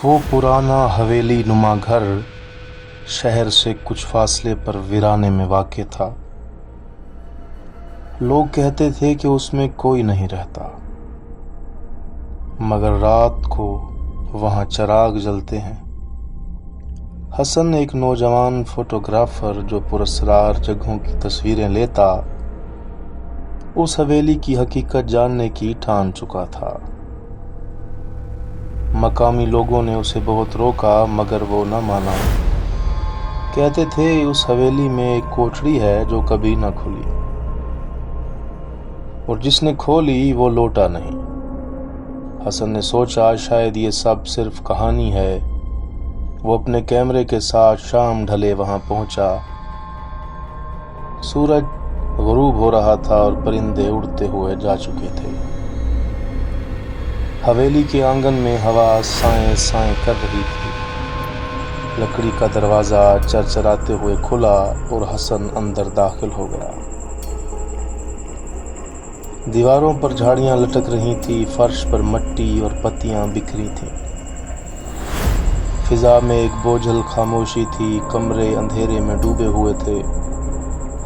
وہ پرانا حویلی نما گھر شہر سے کچھ فاصلے پر ویرانے میں واقع تھا۔ لوگ کہتے تھے کہ اس میں کوئی نہیں رہتا، مگر رات کو وہاں چراغ جلتے ہیں۔ حسن ایک نوجوان فوٹوگرافر جو پراسرار جگہوں کی تصویریں لیتا، اس حویلی کی حقیقت جاننے کی ٹھان چکا تھا۔ مقامی لوگوں نے اسے بہت روکا مگر وہ نہ مانا۔ کہتے تھے اس حویلی میں ایک کوٹڑی ہے جو کبھی نہ کھلی، اور جس نے کھولی وہ لوٹا نہیں۔ حسن نے سوچا شاید یہ سب صرف کہانی ہے۔ وہ اپنے کیمرے کے ساتھ شام ڈھلے وہاں پہنچا۔ سورج غروب ہو رہا تھا اور پرندے اڑتے ہوئے جا چکے تھے۔ حویلی کے آنگن میں ہوا سائیں سائیں کر رہی تھی۔ لکڑی کا دروازہ چرچراتے ہوئے کھلا اور حسن اندر داخل ہو گیا۔ دیواروں پر جھاڑیاں لٹک رہی تھیں، فرش پر مٹی اور پتیاں بکھری تھیں۔ فضا میں ایک بوجھل خاموشی تھی، کمرے اندھیرے میں ڈوبے ہوئے تھے۔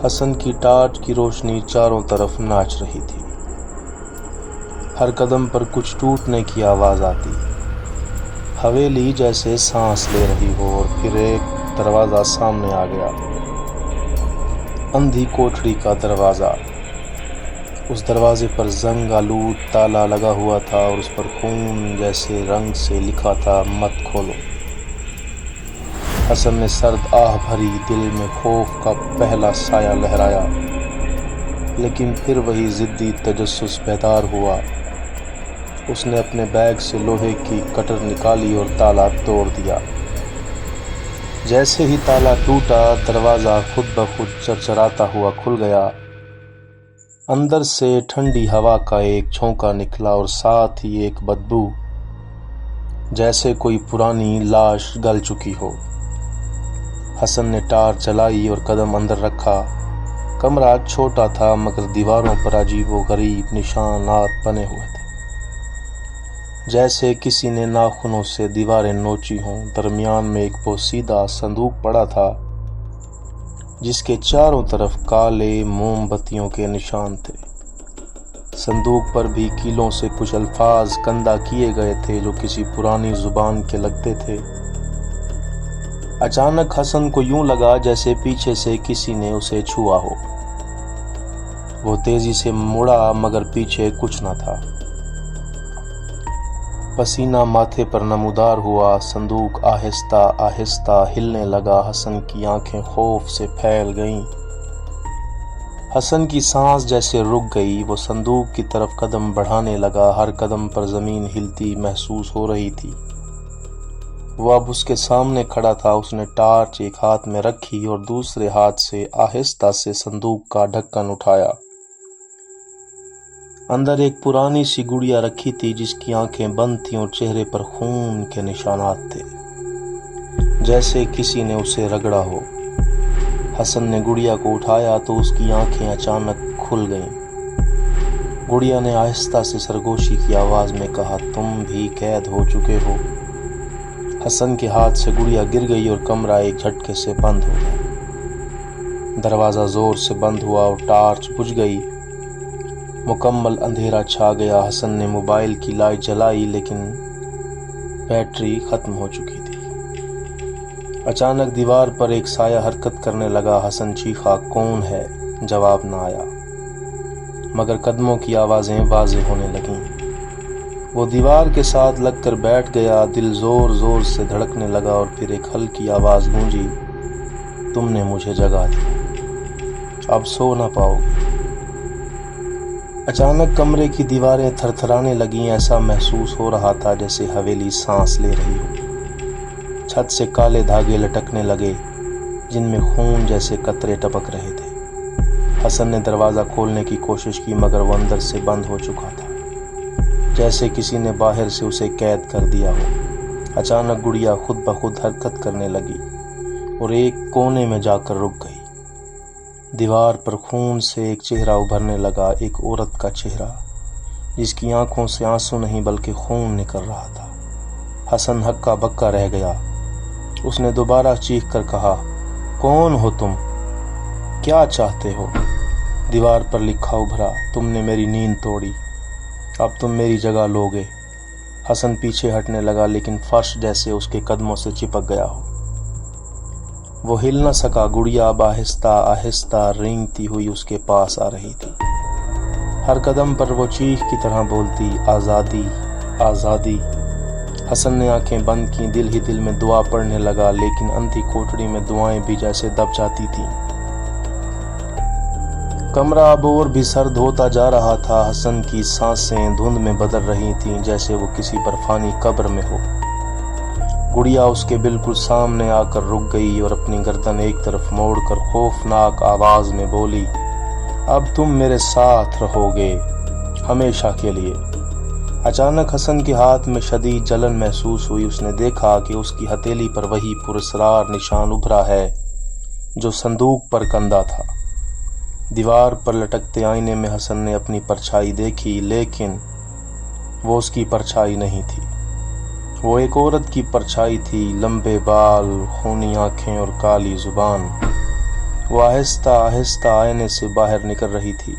حسن کی ٹارچ کی روشنی چاروں طرف ناچ رہی تھی۔ ہر قدم پر کچھ ٹوٹنے کی آواز آتی، حویلی جیسے سانس لے رہی ہو۔ اور پھر ایک دروازہ سامنے آ گیا، اندھی کوٹڑی کا دروازہ۔ اس دروازے پر زنگ آلود تالا لگا ہوا تھا اور اس پر خون جیسے رنگ سے لکھا تھا، مت کھولو۔ حسن نے سرد آہ بھری، دل میں خوف کا پہلا سایہ لہرایا، لیکن پھر وہی ضدی تجسس بیدار ہوا۔ اس نے اپنے بیگ سے لوہے کی کٹر نکالی اور تالا توڑ دیا۔ جیسے ہی تالا ٹوٹا، دروازہ خود بخود چرچراتا ہوا کھل گیا۔ اندر سے ٹھنڈی ہوا کا ایک جھونکا نکلا اور ساتھ ہی ایک بدبو، جیسے کوئی پرانی لاش گل چکی ہو۔ حسن نے ٹارچ جلائی اور قدم اندر رکھا۔ کمرہ چھوٹا تھا مگر دیواروں پر عجیب و غریب نشانات بنے ہوئے تھے، جیسے کسی نے ناخنوں سے دیواریں نوچی ہوں۔ درمیان میں ایک پوشیدہ صندوق پڑا تھا جس کے چاروں طرف کالے موم بتیوں کے نشان تھے۔ صندوق پر بھی کیلوں سے کچھ الفاظ کندہ کیے گئے تھے جو کسی پرانی زبان کے لگتے تھے۔ اچانک حسن کو یوں لگا جیسے پیچھے سے کسی نے اسے چھوا ہو۔ وہ تیزی سے مڑا مگر پیچھے کچھ نہ تھا۔ پسینہ ماتھے پر نمودار ہوا۔ صندوق آہستہ آہستہ ہلنے لگا۔ حسن کی آنکھیں خوف سے پھیل گئیں۔ حسن کی سانس جیسے رک گئی۔ وہ صندوق کی طرف قدم بڑھانے لگا۔ ہر قدم پر زمین ہلتی محسوس ہو رہی تھی۔ وہ اب اس کے سامنے کھڑا تھا۔ اس نے ٹارچ ایک ہاتھ میں رکھی اور دوسرے ہاتھ سے آہستہ سے صندوق کا ڈھکن اٹھایا۔ اندر ایک پرانی سی گڑیا رکھی تھی جس کی آنکھیں بند تھیں اور چہرے پر خون کے نشانات تھے، جیسے کسی نے اسے رگڑا ہو۔ حسن نے گڑیا کو اٹھایا تو اس کی آنکھیں اچانک کھل گئیں۔ گڑیا نے آہستہ سے سرگوشی کی آواز میں کہا، تم بھی قید ہو چکے ہو۔ حسن کے ہاتھ سے گڑیا گر گئی اور کمرہ ایک جھٹکے سے بند ہو گیا۔ دروازہ زور سے بند ہوا اور ٹارچ بجھ گئی۔ مکمل اندھیرا چھا گیا۔ حسن نے موبائل کی لائٹ جلائی لیکن بیٹری ختم ہو چکی تھی۔ اچانک دیوار پر ایک سایہ حرکت کرنے لگا۔ حسن چیخا، کون ہے؟ جواب نہ آیا، مگر قدموں کی آوازیں واضح ہونے لگیں۔ وہ دیوار کے ساتھ لگ کر بیٹھ گیا۔ دل زور زور سے دھڑکنے لگا اور پھر ایک ہلکی آواز گونجی، تم نے مجھے جگا دیا، اب سو نہ پاؤ گے۔ اچانک کمرے کی دیواریں تھر تھرانے لگیں۔ ایسا محسوس ہو رہا تھا جیسے حویلی سانس لے رہی ہو۔ چھت سے کالے دھاگے لٹکنے لگے جن میں خون جیسے قطرے ٹپک رہے تھے۔ حسن نے دروازہ کھولنے کی کوشش کی مگر وہ اندر سے بند ہو چکا تھا، جیسے کسی نے باہر سے اسے قید کر دیا ہو۔ اچانک گڑیا خود بخود حرکت کرنے لگی اور ایک کونے میں جا کر رک گئی۔ دیوار پر خون سے ایک چہرہ ابھرنے لگا، ایک عورت کا چہرہ جس کی آنکھوں سے آنسو نہیں بلکہ خون نکل رہا تھا۔ حسن ہکا بکا رہ گیا۔ اس نے دوبارہ چیخ کر کہا، کون ہو تم؟ کیا چاہتے ہو؟ دیوار پر لکھا ابھرا، تم نے میری نیند توڑی، اب تم میری جگہ لوگے۔ حسن پیچھے ہٹنے لگا لیکن فرش جیسے اس کے قدموں سے چپک گیا ہو۔ وہ ہل نہ سکا۔ گڑیا اب آہستہ آہستہ رینگتی ہوئی اس کے پاس آ رہی تھی۔ ہر قدم پر وہ چیخ کی طرح بولتی، آزادی آزادی۔ حسن نے آنکھیں بند کیں، دل ہی دل میں دعا پڑھنے لگا، لیکن اندھی کوٹڑی میں دعائیں بھی جیسے دب جاتی تھیں۔ کمرہ اب اور بھی سرد ہوتا جا رہا تھا۔ حسن کی سانسیں دھند میں بدل رہی تھیں، جیسے وہ کسی برفانی قبر میں ہو۔ گڑیا اس کے بالکل سامنے آ کر رک گئی اور اپنی گردن ایک طرف موڑ کر خوفناک آواز میں بولی، اب تم میرے ساتھ رہو گے ہمیشہ کے لیے۔ اچانک حسن کے ہاتھ میں شدید جلن محسوس ہوئی۔ اس نے دیکھا کہ اس کی ہتھیلی پر وہی پراسرار نشان ابھرا ہے جو صندوق پر کندہ تھا۔ دیوار پر لٹکتے آئینے میں حسن نے اپنی پرچھائی دیکھی، لیکن وہ اس کی پرچھائی نہیں تھی۔ وہ ایک عورت کی پرچھائی تھی، لمبے بال، خونی آنکھیں اور کالی زبان۔ وہ آہستہ آہستہ آئینے سے باہر نکل رہی تھی۔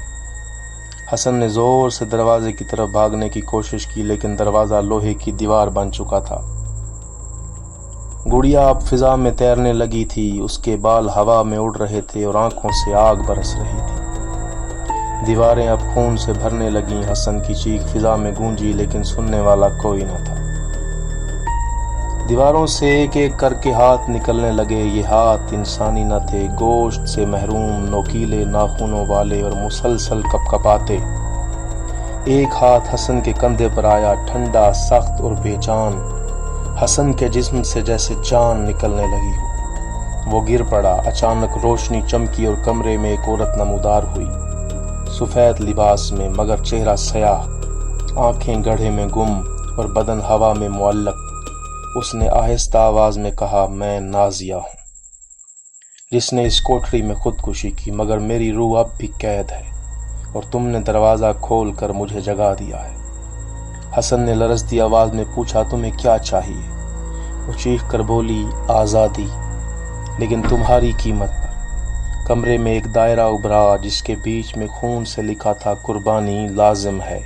حسن نے زور سے دروازے کی طرف بھاگنے کی کوشش کی، لیکن دروازہ لوہے کی دیوار بن چکا تھا۔ گڑیا اب فضا میں تیرنے لگی تھی، اس کے بال ہوا میں اڑ رہے تھے اور آنکھوں سے آگ برس رہی تھی۔ دیواریں اب خون سے بھرنے لگیں۔ حسن کی چیخ فضا میں گونجی، لیکن سننے والا کوئی نہ تھا۔ دیواروں سے ایک ایک کر کے ہاتھ نکلنے لگے۔ یہ ہاتھ انسانی نہ تھے، گوشت سے محروم، نوکیلے ناخنوں والے اور مسلسل کپکپاتے۔ ایک ہاتھ حسن کے کندھے پر آیا، ٹھنڈا، سخت اور بے جان۔ حسن کے جسم سے جیسے جان نکلنے لگی ہو۔ وہ گر پڑا۔ اچانک روشنی چمکی اور کمرے میں ایک عورت نمودار ہوئی، سفید لباس میں مگر چہرہ سیاہ، آنکھیں گڑھے میں گم اور بدن ہوا میں معلق۔ اس نے آہستہ آواز میں کہا، میں نازیہ ہوں، جس نے اس کوٹھری میں خودکشی کی، مگر میری روح اب بھی قید ہے اور تم نے دروازہ کھول کر مجھے جگا دیا ہے۔ حسن نے لرزتی آواز میں پوچھا، تمہیں کیا چاہیے؟ وہ چیخ کر بولی، آزادی، لیکن تمہاری قیمت پر۔ کمرے میں ایک دائرہ ابھرا جس کے بیچ میں خون سے لکھا تھا، قربانی لازم ہے۔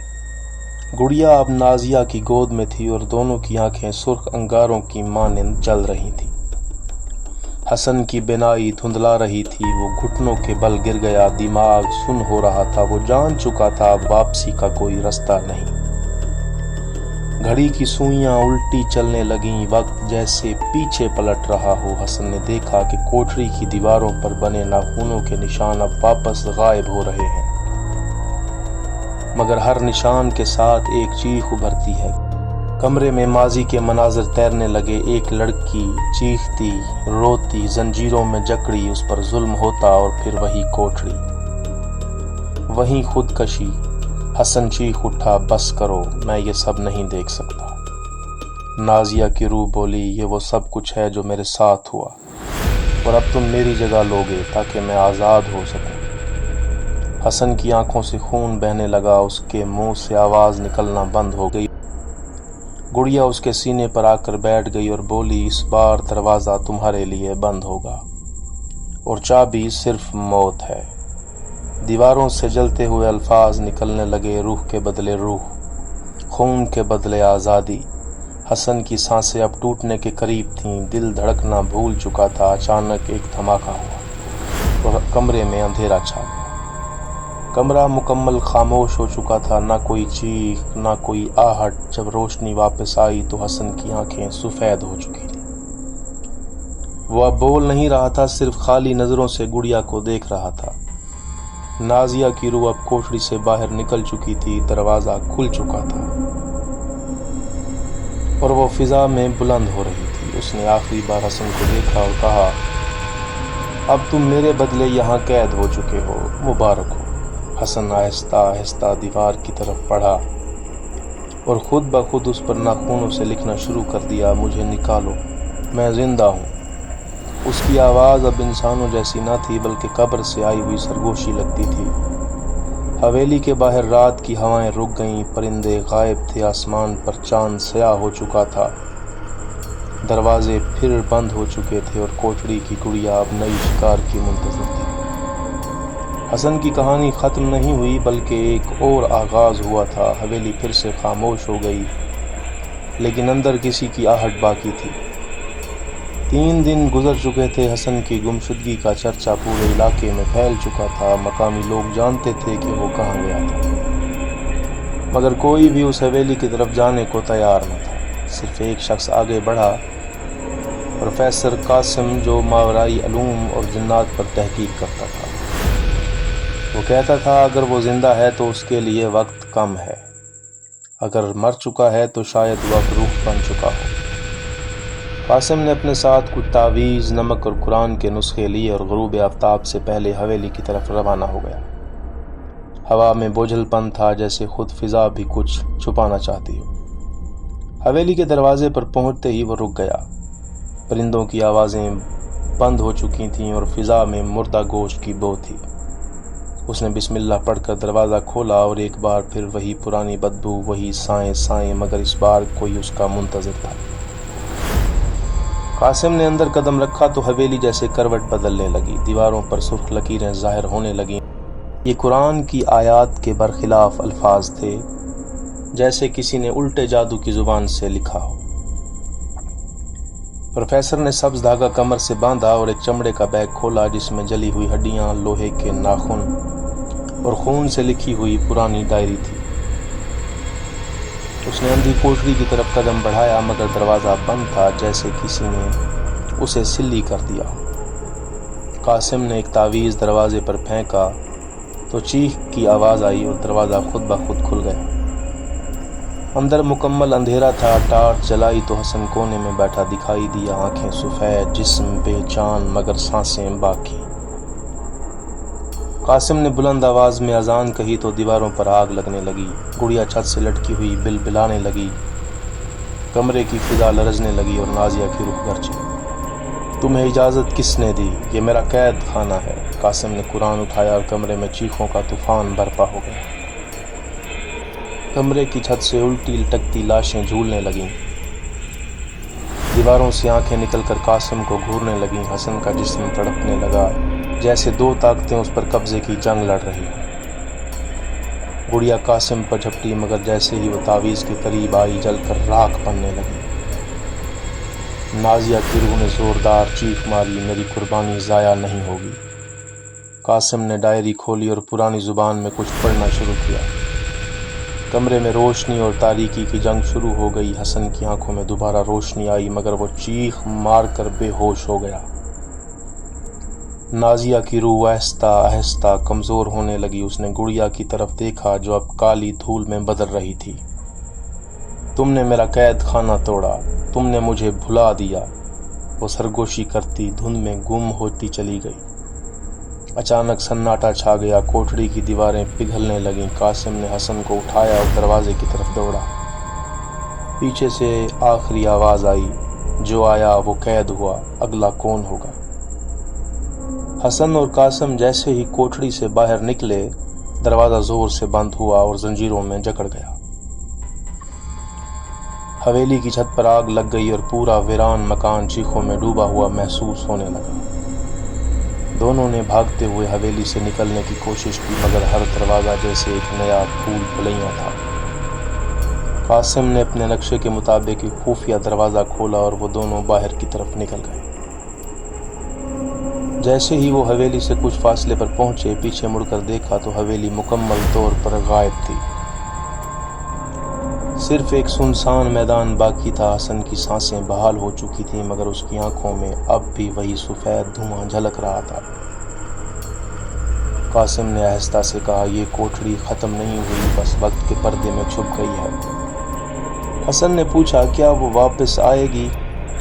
گڑیا اب نازیہ کی گود میں تھی اور دونوں کی آنکھیں سرخ انگاروں کی مانند جل رہی تھیں۔ حسن کی بینائی دھندلا رہی تھی، وہ گھٹنوں کے بل گر گیا، دماغ سن ہو رہا تھا۔ وہ جان چکا تھا اب واپسی کا کوئی رستہ نہیں۔ گھڑی کی سوئیاں الٹی چلنے لگیں، وقت جیسے پیچھے پلٹ رہا ہو۔ حسن نے دیکھا کہ کوٹھری کی دیواروں پر بنے ناخنوں کے نشان اب واپس غائب ہو رہے ہیں، مگر ہر نشان کے ساتھ ایک چیخ ابھرتی ہے۔ کمرے میں ماضی کے مناظر تیرنے لگے، ایک لڑکی چیختی، روتی، زنجیروں میں جکڑی، اس پر ظلم ہوتا، اور پھر وہی کوٹھری، وہی خودکشی۔ حسن چیخ اٹھا، بس کرو، میں یہ سب نہیں دیکھ سکتا۔ نازیہ کی روح بولی، یہ وہ سب کچھ ہے جو میرے ساتھ ہوا، اور اب تم میری جگہ لوگے تاکہ میں آزاد ہو سکوں۔ حسن کی آنکھوں سے خون بہنے لگا، اس کے منہ سے آواز نکلنا بند ہو گئی۔ گڑیا اس کے سینے پر آ کر بیٹھ گئی اور بولی، اس بار دروازہ تمہارے لیے بند ہوگا اور چابی صرف موت ہے۔ دیواروں سے جلتے ہوئے الفاظ نکلنے لگے، روح کے بدلے روح، خون کے بدلے آزادی۔ حسن کی سانسیں اب ٹوٹنے کے قریب تھیں، دل دھڑکنا بھول چکا تھا۔ اچانک ایک دھماکہ ہوا اور کمرے میں اندھیرا چھا گیا۔ کمرہ مکمل خاموش ہو چکا تھا، نہ کوئی چیخ، نہ کوئی آہٹ۔ جب روشنی واپس آئی تو حسن کی آنکھیں سفید ہو چکی تھیں۔ وہ اب بول نہیں رہا تھا، صرف خالی نظروں سے گڑیا کو دیکھ رہا تھا۔ نازیہ کی روح اب کوٹھری سے باہر نکل چکی تھی، دروازہ کھل چکا تھا اور وہ فضا میں بلند ہو رہی تھی۔ اس نے آخری بار حسن کو دیکھا اور کہا، اب تم میرے بدلے یہاں قید ہو چکے ہو، مبارک ہو۔ حسن آہستہ آہستہ دیوار کی طرف بڑھا اور خود بخود اس پر ناخنوں سے لکھنا شروع کر دیا، مجھے نکالو، میں زندہ ہوں۔ اس کی آواز اب انسانوں جیسی نہ تھی بلکہ قبر سے آئی ہوئی سرگوشی لگتی تھی۔ حویلی کے باہر رات کی ہوائیں رک گئیں، پرندے غائب تھے، آسمان پر چاند سیاہ ہو چکا تھا دروازے پھر بند ہو چکے تھے اور کوٹڑی کی گڑیا اب نئی شکار کی منتظر تھی۔ حسن کی کہانی ختم نہیں ہوئی بلکہ ایک اور آغاز ہوا تھا۔ حویلی پھر سے خاموش ہو گئی لیکن اندر کسی کی آہٹ باقی تھی۔ 3 دن گزر چکے تھے۔ حسن کی گمشدگی کا چرچا پورے علاقے میں پھیل چکا تھا۔ مقامی لوگ جانتے تھے کہ وہ کہاں گیا تھا، مگر کوئی بھی اس حویلی کی طرف جانے کو تیار نہ تھا۔ صرف ایک شخص آگے بڑھا، پروفیسر قاسم، جو ماورائی علوم اور جنات پر تحقیق کرتا تھا۔ وہ کہتا تھا اگر وہ زندہ ہے تو اس کے لیے وقت کم ہے، اگر مر چکا ہے تو شاید وہ اب روح بن چکا ہو۔ قاسم نے اپنے ساتھ کچھ تعویذ، نمک اور قرآن کے نسخے لیے اور غروب آفتاب سے پہلے حویلی کی طرف روانہ ہو گیا۔ ہوا میں بوجھل پن تھا، جیسے خود فضا بھی کچھ چھپانا چاہتی ہو۔ حویلی کے دروازے پر پہنچتے ہی وہ رک گیا۔ پرندوں کی آوازیں بند ہو چکی تھیں اور فضا میں مردہ گوشت کی بو تھی۔ اس نے بسم اللہ پڑھ کر دروازہ کھولا اور ایک بار پھر وہی پرانی بدبو، وہی سائیں سائیں، مگر اس بار کوئی اس کا منتظر تھا۔ قاسم نے اندر قدم رکھا تو حویلی جیسے کروٹ بدلنے لگی، دیواروں پر سرخ لکیریں ظاہر ہونے لگیں۔ یہ قرآن کی آیات کے برخلاف الفاظ تھے، جیسے کسی نے الٹے جادو کی زبان سے لکھا ہو۔ پروفیسر نے سبز دھاگا کمر سے باندھا اور ایک چمڑے کا بیگ کھولا جس میں جلی ہوئی ہڈیاں، لوہے کے ناخن اور خون سے لکھی ہوئی پرانی ڈائری تھی۔ اس نے اندھی کوٹڑی کی طرف قدم بڑھایا مگر دروازہ بند تھا، جیسے کسی نے اسے سلی کر دیا ہو۔ قاسم نے ایک تعویذ دروازے پر پھینکا تو چیخ کی آواز آئی اور دروازہ خود بخود کھل گیا۔ اندر مکمل اندھیرا تھا۔ ٹارچ جلائی تو حسن کونے میں بیٹھا دکھائی دیا، آنکھیں سفید، جسم بے جان مگر سانسیں باقی۔ قاسم نے بلند آواز میں اذان کہی تو دیواروں پر آگ لگنے لگی، گڑیا چھت سے لٹکی ہوئی بل بلانے لگی، کمرے کی فضا لرزنے لگی اور نازیہ کی روح گرجی۔ تمہیں اجازت کس نے دی؟ یہ میرا قید خانہ ہے۔ قاسم نے قرآن اٹھایا اور کمرے میں چیخوں کا طوفان برپا ہو گیا۔ کمرے کی چھت سے الٹی لٹکتی لاشیں جھولنے لگیں، دیواروں سے آنکھیں نکل کر قاسم کو گھورنے لگیں۔ حسن کا جسم تڑپنے لگا، جیسے 2 طاقتیں اس پر قبضے کی جنگ لڑ رہی ہیں۔ گڑیا قاسم پر جھپٹی مگر جیسے ہی وہ تعویذ کے قریب آئی جل کر راکھ بننے لگی۔ نازیہ کی روح نے زوردار چیخ ماری، میری قربانی ضائع نہیں ہوگی۔ قاسم نے ڈائری کھولی اور پرانی زبان میں کچھ پڑھنا شروع کیا۔ کمرے میں روشنی اور تاریکی کی جنگ شروع ہو گئی۔ حسن کی آنکھوں میں دوبارہ روشنی آئی مگر وہ چیخ مار کر بے ہوش ہو گیا۔ نازیہ کی روح آہستہ آہستہ کمزور ہونے لگی۔ اس نے گڑیا کی طرف دیکھا جو اب کالی دھول میں بدل رہی تھی۔ تم نے میرا قید خانہ توڑا، تم نے مجھے بھلا دیا، وہ سرگوشی کرتی دھند میں گم ہوتی چلی گئی۔ اچانک سناٹا چھا گیا، کوٹڑی کی دیواریں پگھلنے لگیں۔ قاسم نے حسن کو اٹھایا اور دروازے کی طرف دوڑا۔ پیچھے سے آخری آواز آئی، جو آیا وہ قید ہوا، اگلا کون ہوگا؟ حسن اور قاسم جیسے ہی کوٹڑی سے باہر نکلے، دروازہ زور سے بند ہوا اور زنجیروں میں جکڑ گیا۔ حویلی کی چھت پر آگ لگ گئی اور پورا ویران مکان چیخوں میں ڈوبا ہوا محسوس ہونے لگا۔ دونوں نے بھاگتے ہوئے حویلی سے نکلنے کی کوشش کی مگر ہر دروازہ جیسے ایک نیا پھول بھلیاں تھا۔ قاسم نے اپنے نقشے کے مطابق ایک خفیہ دروازہ کھولا اور وہ دونوں باہر کی طرف نکل گئے۔ جیسے ہی وہ حویلی سے کچھ فاصلے پر پہنچے، پیچھے مڑ کر دیکھا تو حویلی مکمل طور پر غائب تھی۔ صرف ایک سنسان میدان باقی تھا۔ حسن کی سانسیں بحال ہو چکی تھیں مگر اس کی آنکھوں میں اب بھی وہی سفید دھواں جھلک رہا تھا۔ قاسم نے آہستہ سے کہا، یہ کوٹڑی ختم نہیں ہوئی، بس وقت کے پردے میں چھپ گئی ہے۔ حسن نے پوچھا، کیا وہ واپس آئے گی؟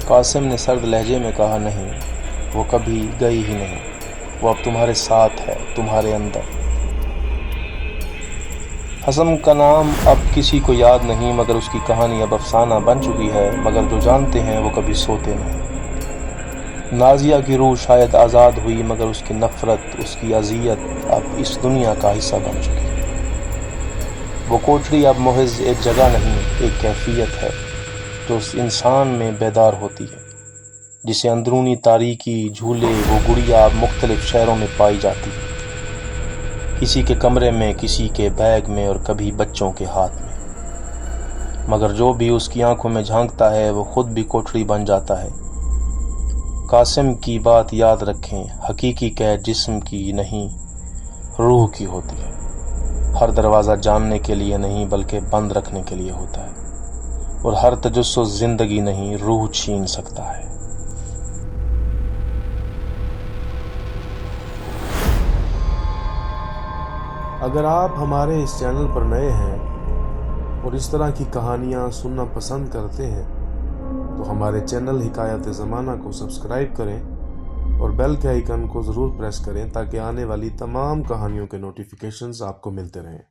قاسم نے سرد لہجے میں کہا، نہیں، وہ کبھی گئی ہی نہیں، وہ اب تمہارے ساتھ ہے، تمہارے اندر۔ حسن کا نام اب کسی کو یاد نہیں مگر اس کی کہانی اب افسانہ بن چکی ہے، مگر جو جانتے ہیں وہ کبھی سوتے نہیں۔ نازیہ کی روح شاید آزاد ہوئی مگر اس کی نفرت، اس کی اذیت اب اس دنیا کا حصہ بن چکی۔ وہ کوٹڑی اب محض ایک جگہ نہیں، ایک کیفیت ہے، جو اس انسان میں بیدار ہوتی ہے، جسے اندرونی تاریکی جھولے وہ گڑیا مختلف شہروں میں پائی جاتی ہے، کسی کے کمرے میں، کسی کے بیگ میں، اور کبھی بچوں کے ہاتھ میں۔ مگر جو بھی اس کی آنکھوں میں جھانکتا ہے وہ خود بھی کوٹڑی بن جاتا ہے۔ قاسم کی بات یاد رکھیں، حقیقی قید جسم کی نہیں، روح کی ہوتی ہے۔ ہر دروازہ جاننے کے لیے نہیں بلکہ بند رکھنے کے لیے ہوتا ہے، اور ہر تجسس زندگی نہیں، روح چھین سکتا ہے۔ اگر آپ ہمارے اس چینل پر نئے ہیں اور اس طرح کی کہانیاں سننا پسند کرتے ہیں تو ہمارے چینل حکایت زمانہ کو سبسکرائب کریں اور بیل کے آئیکن کو ضرور پریس کریں تاکہ آنے والی تمام کہانیوں کے نوٹیفیکیشنز آپ کو ملتے رہیں۔